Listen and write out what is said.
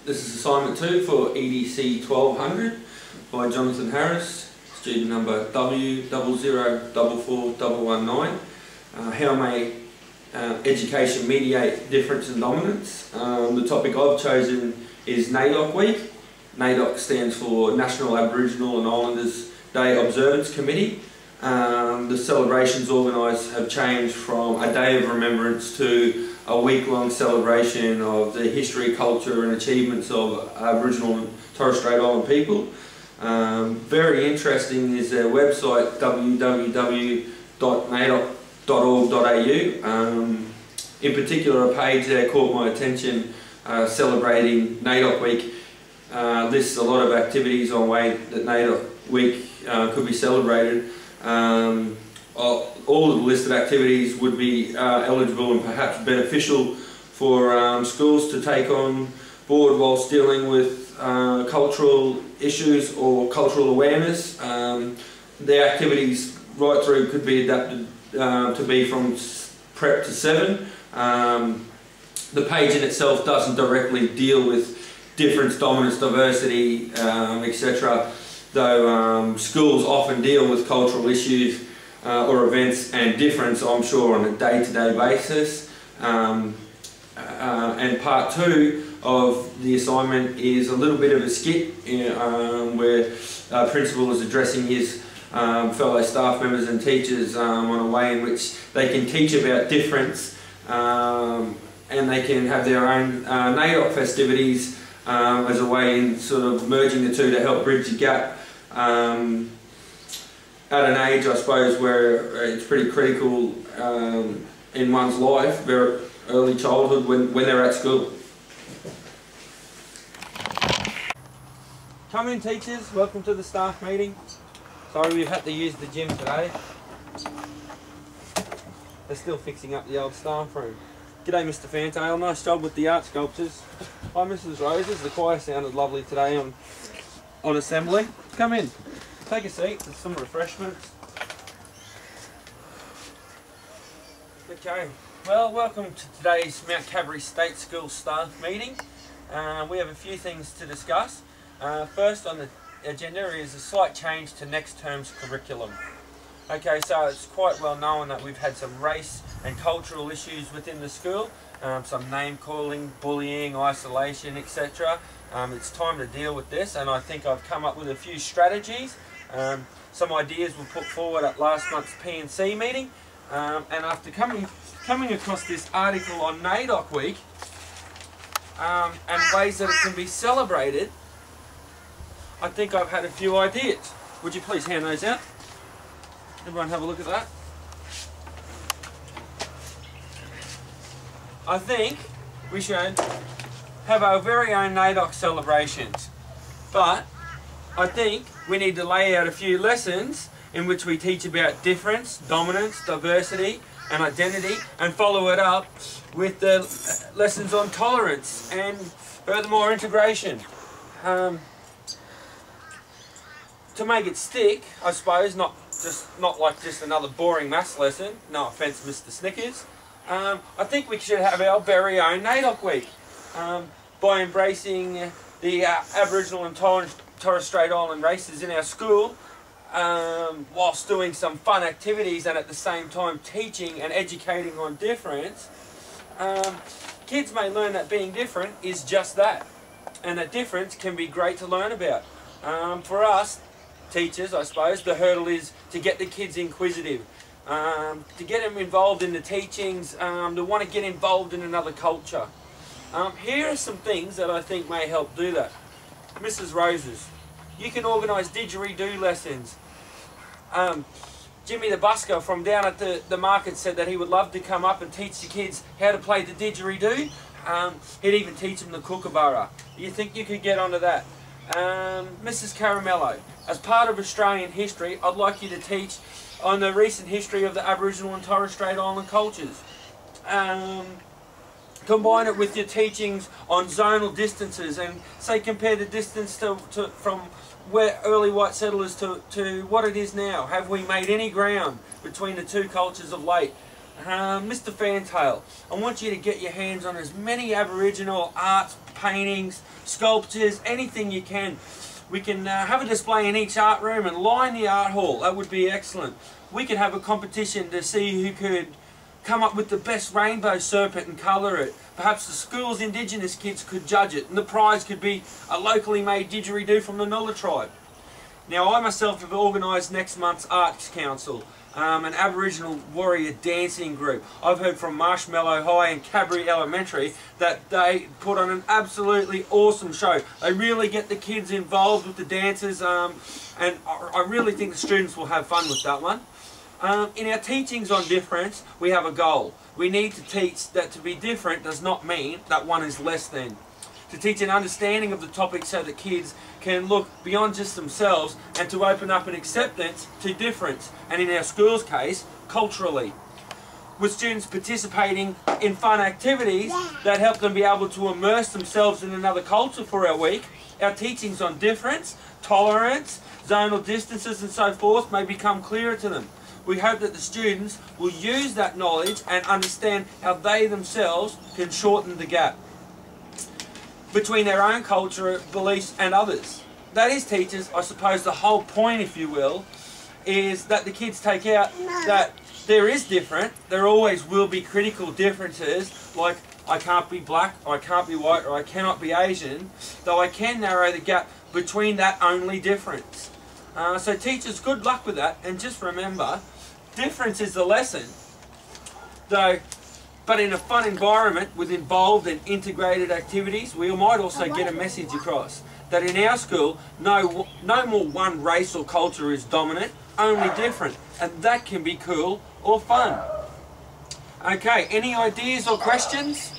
This is assignment 2 for EDC 1200 by Jonathan Harris, student number W0044119. How may education mediate difference and dominance? The topic I've chosen is NAIDOC Week. NAIDOC stands for National Aboriginal and Islanders Day Observance Committee. The celebrations organised have changed from a day of remembrance to a week-long celebration of the history, culture and achievements of Aboriginal and Torres Strait Island people. Very interesting is their website, www.naidoc.org.au. In particular, a page there caught my attention celebrating NAIDOC Week. Lists a lot of activities on way that NAIDOC Week could be celebrated. All of the listed activities would be eligible and perhaps beneficial for schools to take on board whilst dealing with cultural issues or cultural awareness. The activities right through could be adapted to be from prep to 7. The page in itself doesn't directly deal with difference, dominance, diversity, etc. Though schools often deal with cultural issues or events and difference, I'm sure, on a day-to-day basis. And part 2 of the assignment is a little bit of a skit where a principal is addressing his fellow staff members and teachers on a way in which they can teach about difference and they can have their own NAIDOC festivities as a way in sort of merging the two to help bridge the gap at an age, I suppose, where it's pretty critical in one's life, very early childhood, when they're at school. Come in, teachers, welcome to the staff meeting. Sorry we've had to use the gym today. They're still fixing up the old staff room. G'day Mr Fantail, nice job with the art sculptures. Hi Mrs Roses, the choir sounded lovely today on assembly. Come in, take a seat, there's some refreshments. Okay, well, welcome to today's Mount Cavery State School staff meeting. We have a few things to discuss. First on the agenda is a slight change to next term's curriculum. Okay, so it's quite well known that we've had some race and cultural issues within the school, some name calling, bullying, isolation, etc. It's time to deal with this, and I think I've come up with a few strategies. Some ideas were put forward at last month's P&C meeting, and after coming across this article on NAIDOC Week and ways that it can be celebrated, I think I've had a few ideas. Would you please hand those out? Everyone have a look at that. I think we should have our very own NAIDOC celebrations, but I think we need to lay out a few lessons in which we teach about difference, dominance, diversity and identity, and follow it up with the lessons on tolerance and furthermore integration. To make it stick, I suppose, not like just another boring maths lesson, no offence Mr Snickers, I think we should have our very own NAIDOC Week by embracing the Aboriginal and Torres Strait Island races in our school, whilst doing some fun activities and at the same time teaching and educating on difference. Kids may learn that being different is just that, and that difference can be great to learn about. For us teachers, I suppose, the hurdle is to get the kids inquisitive, to get them involved in the teachings, to want to get involved in another culture. Here are some things that I think may help do that. Mrs Roses, you can organise didgeridoo lessons. Jimmy the busker from down at the market said that he would love to come up and teach the kids how to play the didgeridoo. He'd even teach them the kookaburra. You think you could get onto that? Mrs Caramello, as part of Australian history, I'd like you to teach on the recent history of the Aboriginal and Torres Strait Island cultures. Combine it with your teachings on zonal distances and say compare the distance from where early white settlers to what it is now. Have we made any ground between the two cultures of late? Mr. Fantail, I want you to get your hands on as many Aboriginal arts, paintings, sculptures, anything you can. We can have a display in each art room and line the art hall. That would be excellent. We could have a competition to see who could come up with the best rainbow serpent and colour it. Perhaps the school's Indigenous kids could judge it, and the prize could be a locally made didgeridoo from the Nulla tribe. Now, I myself have organised next month's Arts Council, an Aboriginal warrior dancing group. I've heard from Marshmallow High and Cadbury Elementary that they put on an absolutely awesome show. They really get the kids involved with the dances, and I really think the students will have fun with that one. In our teachings on difference, we have a goal. We need to teach that to be different does not mean that one is less than. To teach an understanding of the topic so that kids can look beyond just themselves and to open up an acceptance to difference, and in our school's case, culturally. With students participating in fun activities that help them be able to immerse themselves in another culture for our week, our teachings on difference, tolerance, zonal distances and so forth may become clearer to them. We hope that the students will use that knowledge and understand how they themselves can shorten the gap between their own culture, beliefs and others. That is, teachers, I suppose the whole point, if you will, is that the kids take out that there is different, there always will be critical differences, like I can't be black, or I can't be white, or I cannot be Asian, though I can narrow the gap between that only difference. So teachers, good luck with that, and just remember, difference is the lesson, though, but in a fun environment with involved and integrated activities, we might also get a message across that in our school, no more one race or culture is dominant, only different, and that can be cool or fun. Okay, any ideas or questions?